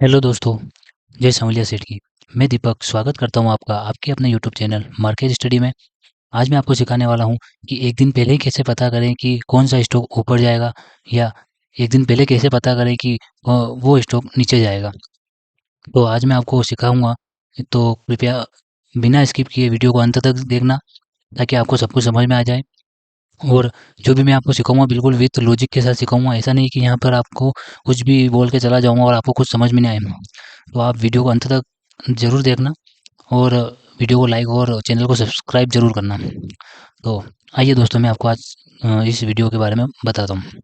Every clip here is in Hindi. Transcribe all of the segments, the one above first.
हेलो दोस्तों, जय सांवलिया सेठ की। मैं दीपक स्वागत करता हूँ आपका आपके अपने यूट्यूब चैनल मार्केट स्टडी में। आज मैं आपको सिखाने वाला हूँ कि एक दिन पहले ही कैसे पता करें कि कौन सा स्टॉक ऊपर जाएगा या एक दिन पहले कैसे पता करें कि वो स्टॉक नीचे जाएगा। तो आज मैं आपको सिखाऊंगा, तो कृपया बिना स्किप किए वीडियो को अंत तक देखना ताकि आपको सब कुछ समझ में आ जाए। और जो भी मैं आपको सिखाऊंगा बिल्कुल विथ लॉजिक के साथ सिखाऊंगा, ऐसा नहीं कि यहाँ पर आपको कुछ भी बोल के चला जाऊंगा और आपको कुछ समझ में नहीं आए। तो आप वीडियो को अंत तक ज़रूर देखना और वीडियो को लाइक और चैनल को सब्सक्राइब ज़रूर करना। तो आइए दोस्तों, मैं आपको आज इस वीडियो के बारे में बताता हूँ।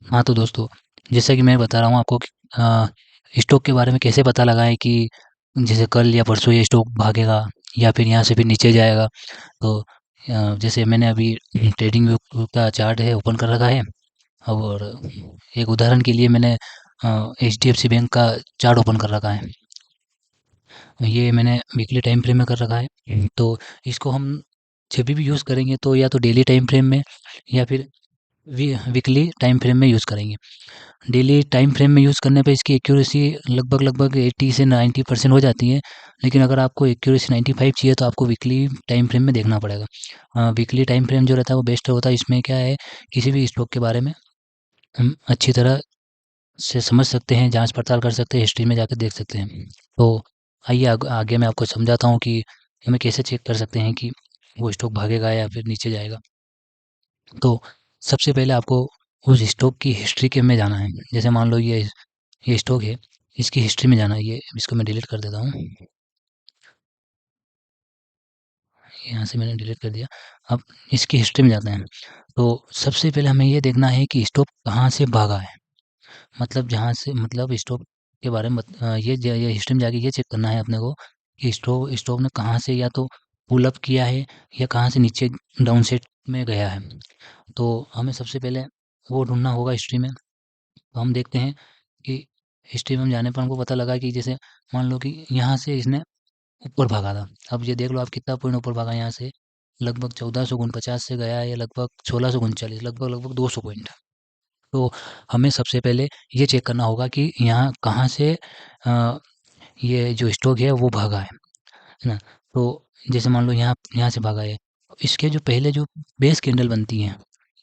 हाँ, तो दोस्तों, जैसा कि मैं बता रहा हूँ आपको कि स्टॉक के बारे में कैसे पता लगाएँ कि जैसे कल या परसों ये स्टॉक भागेगा या फिर यहाँ से फिर नीचे जाएगा। तो जैसे मैंने अभी ट्रेडिंग व्यू का चार्ट है ओपन कर रखा है, और एक उदाहरण के लिए मैंने एचडीएफसी बैंक का चार्ट ओपन कर रखा है। ये मैंने वीकली टाइम फ्रेम में कर रखा है। तो इसको हम जब भी यूज़ करेंगे तो या तो डेली टाइम फ्रेम में या फिर वीकली टाइम फ्रेम में यूज़ करेंगे। डेली टाइम फ्रेम में यूज़ करने पे इसकी एक्यूरेसी लगभग लगभग 80 से 90% हो जाती है। लेकिन अगर आपको एक्यूरेसी 95 चाहिए तो आपको वीकली टाइम फ्रेम में देखना पड़ेगा। वीकली टाइम फ्रेम जो रहता है वो बेस्ट होता है। इसमें क्या है, किसी भी स्टॉक के बारे में हम अच्छी तरह से समझ सकते हैं, जाँच पड़ताल कर सकते हैं, हिस्ट्री में जाकर देख सकते हैं। तो आइए आगे मैं आपको समझाता हूँ कि हमें कैसे चेक कर सकते हैं कि वो स्टॉक भागेगा या फिर नीचे जाएगा। तो सबसे पहले आपको उस स्टॉक की हिस्ट्री के में जाना है। जैसे मान लो ये स्टॉक है, इसकी हिस्ट्री में जाना है। ये इसको मैं डिलीट कर देता हूँ। यहाँ से मैंने डिलीट कर दिया। अब इसकी हिस्ट्री में जाते हैं। तो सबसे पहले हमें ये देखना है कि स्टॉक कहाँ से भागा है। मतलब जहाँ से मतलब स्टॉक के बारे में ये हिस्ट्री में जाके ये चेक करना है अपने को कि स्टॉक ने कहाँ से या तो पुल अप किया है या कहाँ से नीचे डाउन सेट में गया है। तो हमें सबसे पहले वो ढूँढना होगा हिस्ट्री में। तो हम देखते हैं कि हिस्ट्री में हम जाने पर हमको पता लगा कि जैसे मान लो कि यहाँ से इसने ऊपर भागा था। अब ये देख लो आप कितना पॉइंट ऊपर भागा यहाँ से। लगभग 1449 से गया है, या लगभग 1639, लगभग लगभग 200 पॉइंट। तो हमें सबसे पहले ये चेक करना होगा कि यहाँ कहाँ से अ, ये जो स्टॉक है वो भागा है ना? तो जैसे मान लो यहाँ यहाँ से भागा है। इसके जो पहले जो बेस कैंडल बनती हैं,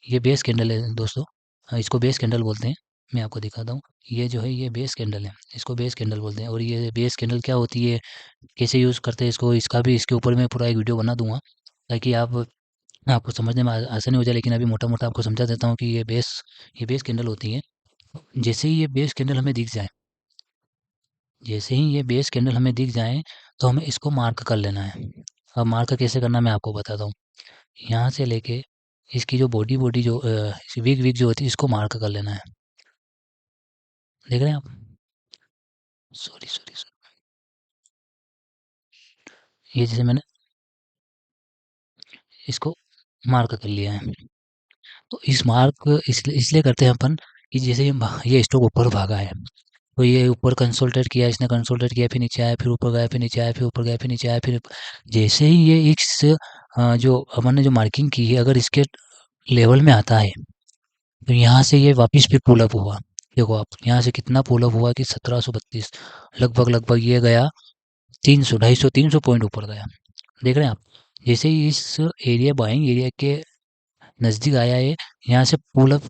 ये बेस कैंडल है दोस्तों। इसको बेस कैंडल बोलते हैं। मैं आपको दिखाता हूँ। ये जो है ये बेस कैंडल है, इसको बेस कैंडल बोलते हैं। और ये बेस कैंडल क्या होती है, कैसे यूज़ करते हैं इसको, इसका भी इसके ऊपर मैं पूरा एक वीडियो बना दूँगा ताकि आपको समझने में आसानी हो जाए। लेकिन अभी मोटा-मोटा आपको समझा देता हूँ कि ये बेस कैंडल होती है। जैसे ही ये बेस कैंडल हमें दिख जाए, जैसे ही ये बेस कैंडल हमें दिख जाए, तो हमें इसको मार्क कर लेना है। अब मार्क कैसे करना मैं आपको बताता हूँ। यहाँ से लेके इसकी जो बॉडी बॉडी जो विग विग जो होती है इसको मार्क कर लेना है। देख रहे हैं आप? Sorry sorry sorry. ये जैसे मैंने इसको मार्क कर लिया है। तो इस मार्क इसलिए इसलिए करते हैं अपन कि जैसे ये स्टॉक ऊपर भागा है, तो ये ऊपर कंसोलिडेट किया, इसने कंसोलिडेट किया, फिर नीचे आया, फिर ऊपर गया, फिर नीचे आया, फिर ऊपर गया, फिर नीचे आया, फिर जैसे ही ये इस जो अपन ने जो मार्किंग की है अगर इसके लेवल में आता है, तो यहाँ से ये वापस फिर पुल अप हुआ। देखो आप यहाँ से कितना पुल अप हुआ कि 1732, लगभग लगभग ये गया 300 250 300 पॉइंट ऊपर गया। देख रहे हैं आप? जैसे ही इस एरिया बाइंग एरिया के नज़दीक आया है, यहाँ से पुल अप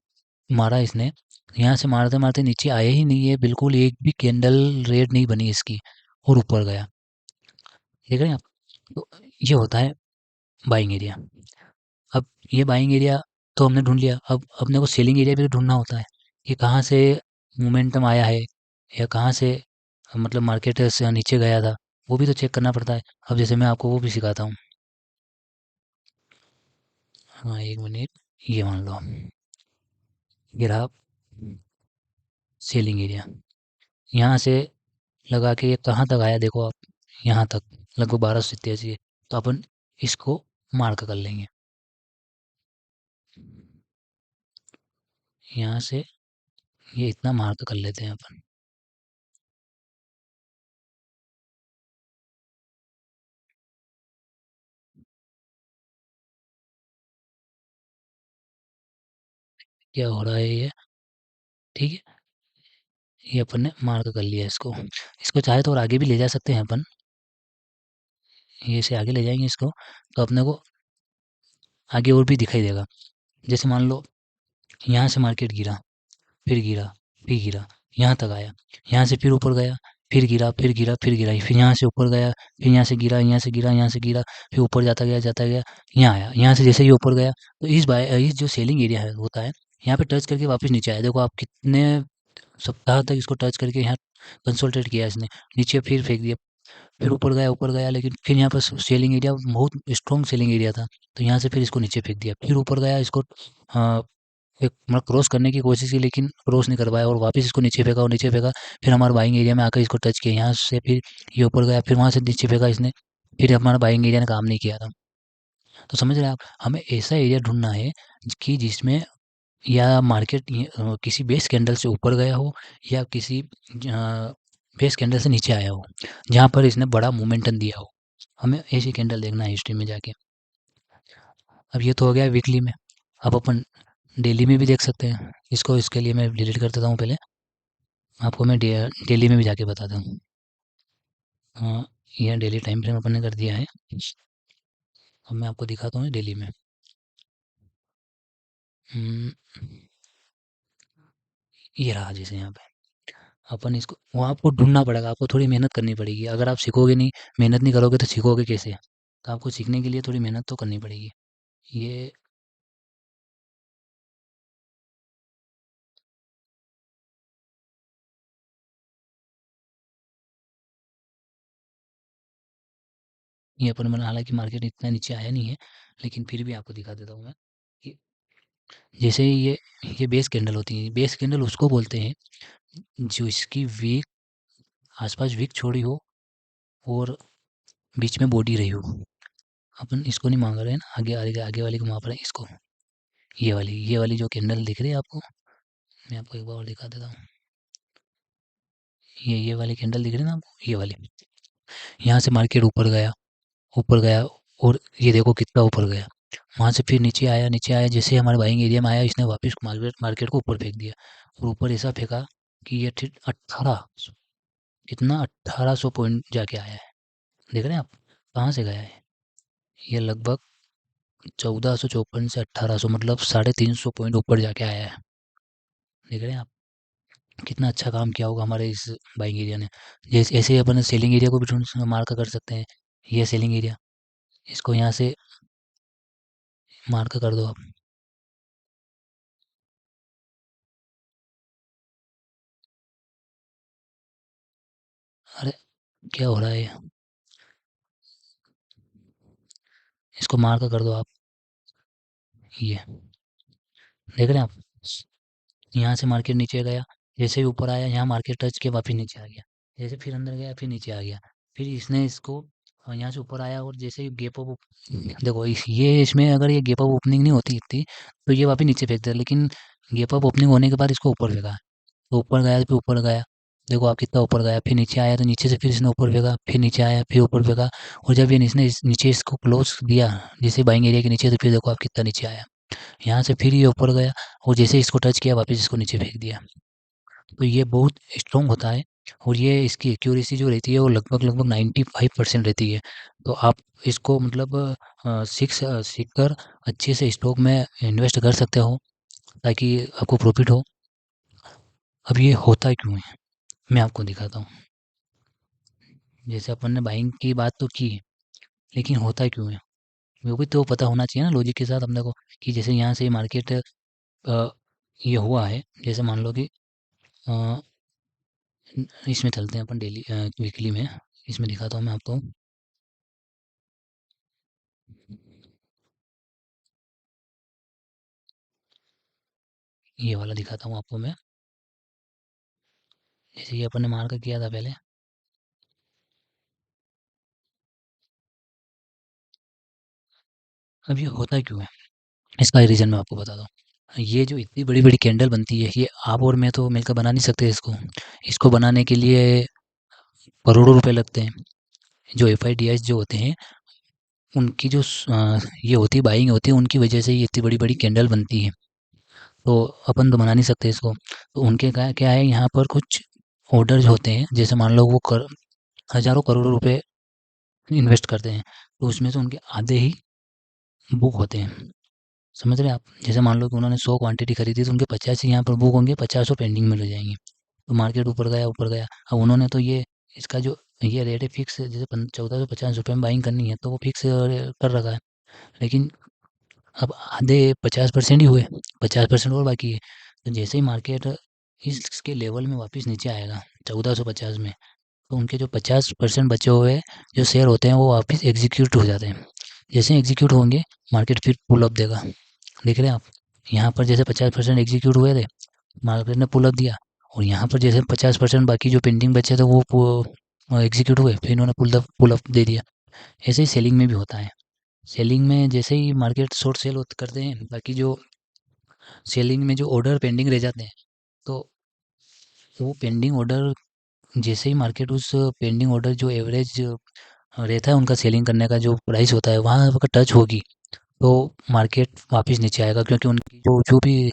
मारा इसने। यहाँ से मारते मारते नीचे आया ही नहीं है, बिल्कुल एक भी कैंडल रेड नहीं बनी इसकी, और ऊपर गया। देख रहे हैं आप? तो ये होता है बाइंग एरिया। अब ये बाइंग एरिया तो हमने ढूंढ लिया। अब अपने को सेलिंग एरिया भी तो ढूंढना होता है कि कहाँ से मोमेंटम आया है या कहाँ से मतलब मार्केट से नीचे गया था, वो भी तो चेक करना पड़ता है। अब जैसे मैं आपको वो भी सिखाता हूँ। हाँ, एक मिनट। ये मान लो ये रहा सेलिंग एरिया। यहाँ से लगा के ये कहाँ तक आया देखो आप, यहाँ तक लगभग 1287 है। तो अपन इसको मार्क कर लेंगे। यहाँ से ये इतना मार्क कर लेते हैं अपन। क्या हो रहा है ये? ठीक है, ये अपन ने मार्क कर लिया इसको। इसको चाहे तो और आगे भी ले जा सकते हैं अपन, ये से आगे ले जाएँगे इसको, तो अपने को आगे और भी दिखाई देगा। जैसे मान लो यहाँ से मार्केट गिरा, फिर गिरा, फिर गिरा, यहाँ तक आया, यहाँ से फिर ऊपर गया, फिर गिरा, फिर गिरा, फिर गिरा, फिर यहाँ से ऊपर गया, फिर यहाँ से गिरा, यहाँ से गिरा, यहाँ से गिरा, फिर ऊपर जाता गया, यहाँ आया। यहाँ से जैसे ही ऊपर गया, तो इस जो सेलिंग एरिया है होता है, यहाँ पे टच करके वापस नीचे आया। देखो आप कितने सप्ताह तक इसको टच करके यहाँ कंसोलिडेट किया इसने, नीचे फिर फेंक दिया, फिर ऊपर गया, लेकिन फिर यहाँ पर सेलिंग एरिया बहुत स्ट्रॉन्ग सेलिंग एरिया था, तो यहाँ से फिर इसको नीचे फेंक दिया, फिर ऊपर गया, इसको एक मतलब क्रॉस करने की कोशिश की, लेकिन क्रॉस नहीं कर पाया और वापस इसको नीचे फेंका और नीचे फेंका, फिर हमारे बाइंग एरिया में आकर इसको टच किया, यहाँ से फिर ये ऊपर गया, फिर वहाँ से नीचे फेंका इसने, फिर हमारा बाइंग एरिया ने काम नहीं किया था। तो समझ रहे हैं आप, हमें ऐसा एरिया ढूंढना है कि जिसमें या मार्केट किसी बेस कैंडल से ऊपर गया हो, या किसी बेस कैंडल से नीचे आया हो, जहाँ पर इसने बड़ा मोमेंटम दिया हो। हमें ऐसी कैंडल देखना है हिस्ट्री में जाके। अब ये तो हो गया वीकली में। अब अपन डेली में भी देख सकते हैं इसको। इसके लिए मैं डिलीट कर देता हूँ पहले, आपको मैं डेली में भी जाके बताता हूँ। हाँ, ये डेली टाइम फ्रेम अपन ने कर दिया है। अब मैं आपको दिखाता हूँ डेली में। हम्म, ये रहा जैसे यहाँ पे, अपन इसको वहाँ आपको ढूंढना पड़ेगा, आपको थोड़ी मेहनत करनी पड़ेगी। अगर आप सीखोगे नहीं, मेहनत नहीं करोगे तो सीखोगे कैसे? तो आपको सीखने के लिए थोड़ी मेहनत तो करनी पड़ेगी। ये ये अपन बना, हालांकि मार्केट इतना नीचे आया नहीं है, लेकिन फिर भी आपको दिखा देता हूँ मैं कि जैसे ही ये बेस कैंडल होती है, बेस कैंडल उसको बोलते हैं जो इसकी वीक आसपास वीक छोड़ी हो और बीच में बॉडी रही हो। अपन इसको नहीं मांग रहे हैं ना, आगे आगे आगे वाली को माप रहे हैं इसको। ये वाली जो कैंडल दिख रही है आपको, मैं आपको एक बार और दिखा देता हूँ। ये वाली कैंडल दिख रही है ना आपको, ये वाली, यहाँ से मार्केट ऊपर गया, और ये देखो कितना ऊपर गया, वहाँ से फिर नीचे आया, जैसे हमारे बाइंग एरिया में आया, इसने वापस मार्केट मार्केट को ऊपर फेंक दिया, और ऊपर ऐसा फेंका कि ये ठीक 1800 पॉइंट जाके आया है। देख रहे हैं आप कहाँ से गया है? ये लगभग 1454 से 1800, मतलब 350 पॉइंट ऊपर जाके आया है। देख रहे हैं आप कितना अच्छा काम किया होगा हमारे इस बाइंग एरिया ने। जैसे ऐसे ही अपन सेलिंग एरिया को भी ढूंढ मार्क कर सकते हैं। ये सेलिंग एरिया, इसको यहाँ से मार्क कर दो आप। अरे क्या हो रहा है? इसको मार्क कर दो आप। ये देख रहे हैं आप, यहाँ से मार्केट नीचे गया, जैसे ही ऊपर आया, यहाँ मार्केट टच किया, वापस नीचे आ गया, जैसे फिर अंदर गया, फिर नीचे आ गया, फिर इसने इसको यहाँ से ऊपर आया, और जैसे ही गैप अप, देखो ये इसमें अगर ये गैप अप ओपनिंग नहीं होती इतनी, तो ये वापस नीचे फेंक देता, लेकिन गैप अप ओपनिंग होने के बाद इसको ऊपर फेंका, तो ऊपर गया, फिर ऊपर गया, देखो आप कितना ऊपर गया, फिर नीचे आया, तो नीचे से फिर इसने ऊपर फेंका, फिर नीचे आया, फिर ऊपर फेंका, और जब ये इसने नीचे इसको क्लोज दिया, जैसे बाइंग एरिया के नीचे, तो फिर देखो आप कितना नीचे आया, यहाँ से फिर ये ऊपर गया, और जैसे इसको टच किया, वापस इसको नीचे फेंक दिया। तो ये बहुत स्ट्रॉन्ग होता है, और ये इसकी एक्यूरेसी जो रहती है वो लगभग लगभग 95% रहती है। तो आप इसको मतलब सीख कर अच्छे से स्टॉक में इन्वेस्ट कर सकते हो, ताकि आपको प्रॉफिट हो। अब ये होता क्यों है, मैं आपको दिखाता हूँ। जैसे अपन ने बाइंग की बात तो की, लेकिन होता क्यों है वो भी तो पता होना चाहिए ना लॉजिक के साथ अपने को। कि जैसे यहाँ से मार्केट ये हुआ है, जैसे मान लो कि अ, इसमें चलते हैं अपन डेली वीकली में, इसमें दिखाता हूँ मैं आपको। ये वाला दिखाता हूँ आपको मैं, जैसे ये अपन ने मार्क किया था पहले। अब ये होता क्यों है, इसका रीज़न मैं आपको बताता हूँ। ये जो इतनी बड़ी बड़ी कैंडल बनती है, ये आप और मैं तो मिलकर बना नहीं सकते इसको। इसको बनाने के लिए करोड़ों रुपए लगते हैं। जो एफ आई डी एस जो होते हैं, उनकी जो ये होती है बाइंग होती है, उनकी वजह से ये इतनी बड़ी बड़ी कैंडल बनती है। तो अपन तो बना नहीं सकते इसको। तो उनके क्या क्या है, यहाँ पर कुछ ऑर्डर जो होते हैं, जैसे मान लो वो हज़ारों करोड़ों रुपए इन्वेस्ट करते हैं, तो उसमें से उनके आधे ही बुक होते हैं। समझ रहे हैं आप? जैसे मान लो कि उन्होंने 100 क्वांटिटी खरीदी, तो उनके 50 ही यहाँ पर बुक होंगे, 50 पेंडिंग में रह जाएँगे। तो मार्केट ऊपर गया, ऊपर गया। अब उन्होंने तो इसका जो ये रेट है फिक्स, जैसे 1450 रुपये में बाइंग करनी है, तो वो फिक्स कर रखा है। लेकिन अब आधे 50% ही हुए, 50% और बाकी है। तो जैसे ही मार्केट इसके लेवल में वापस नीचे आएगा 1450 में, तो उनके जो 50% बचे हुए जो शेयर होते हैं वो वापस एग्जीक्यूट हो जाते हैं। जैसे एग्जीक्यूट होंगे, मार्केट फिर पुल अप देगा। देख रहे हैं आप? यहाँ पर जैसे 50% एग्जीक्यूट हुए थे, मार्केट ने पुल अप दिया, और यहाँ पर जैसे 50% बाकी जो पेंडिंग बचे थे वो एग्जीक्यूट हुए, फिर इन्होंने पुल अप दे दिया। ऐसे ही सेलिंग में भी होता है। सेलिंग में जैसे ही मार्केट शॉर्ट सेल करते हैं, बाकी जो सेलिंग में जो ऑर्डर पेंडिंग रह जाते हैं, तो वो पेंडिंग ऑर्डर, जैसे ही मार्केट उस पेंडिंग ऑर्डर जो एवरेज रहता है उनका सेलिंग करने का जो प्राइस होता है वहाँ अगर टच होगी, तो मार्केट वापस नीचे आएगा, क्योंकि उनकी जो जो भी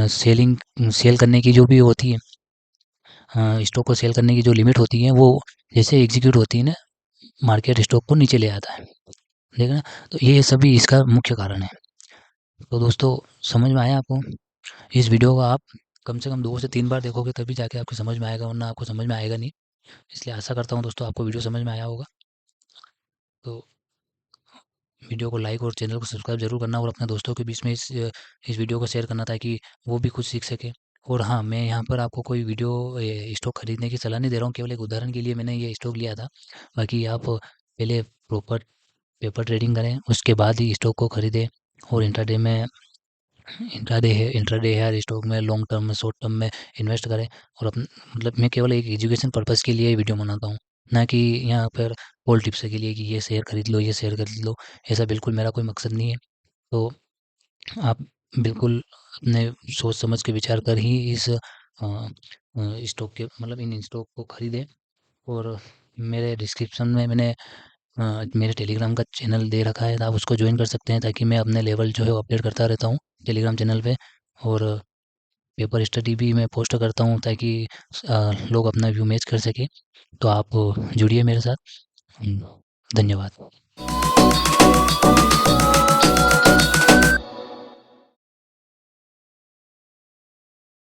सेलिंग सेल करने की जो भी होती है, स्टॉक को सेल करने की जो लिमिट होती है, वो जैसे एग्जीक्यूट होती है ना, मार्केट स्टॉक को नीचे ले आता है। देखा? तो ये सभी इसका मुख्य कारण है। तो दोस्तों, समझ में आया आपको? इस वीडियो को आप कम से कम 2 से 3 बार देखोगे, तभी जाके आपको समझ में आएगा, वरना आपको समझ में आएगा नहीं। इसलिए आशा करता हूँ दोस्तों आपको वीडियो समझ में आया होगा। तो वीडियो को लाइक और चैनल को सब्सक्राइब ज़रूर करना, और अपने दोस्तों के बीच में इस वीडियो को शेयर करना, ताकि वो भी कुछ सीख सके। और हाँ, मैं यहाँ पर आपको कोई स्टॉक खरीदने की सलाह नहीं दे रहा हूँ, केवल एक उदाहरण के लिए मैंने ये स्टॉक लिया था। बाकी आप पहले प्रॉपर पेपर ट्रेडिंग करें, उसके बाद ही स्टॉक को खरीदें। और इंट्राडे है, स्टॉक में लॉन्ग टर्म में, शॉर्ट टर्म में इन्वेस्ट करें। और मतलब मैं केवल एक एजुकेशन पर्पज़ के लिए ये वीडियो बनाता हूँ, ना कि यहाँ पर कॉल टिप्स के लिए कि ये शेयर खरीद लो, ये शेयर खरीद लो। ऐसा बिल्कुल मेरा कोई मकसद नहीं है। तो आप बिल्कुल अपने सोच समझ के विचार कर ही इस स्टॉक के मतलब इन स्टॉक को खरीदें। और मेरे डिस्क्रिप्शन में मैंने मेरे टेलीग्राम का चैनल दे रखा है, आप उसको ज्वाइन कर सकते हैं, ताकि मैं अपने लेवल जो है वो अपडेट करता रहता हूँ टेलीग्राम चैनल पे। और पेपर स्टडी भी मैं पोस्ट करता हूँ, ताकि लोग अपना व्यू मैच कर सकें। तो आप जुड़िए मेरे साथ। धन्यवाद।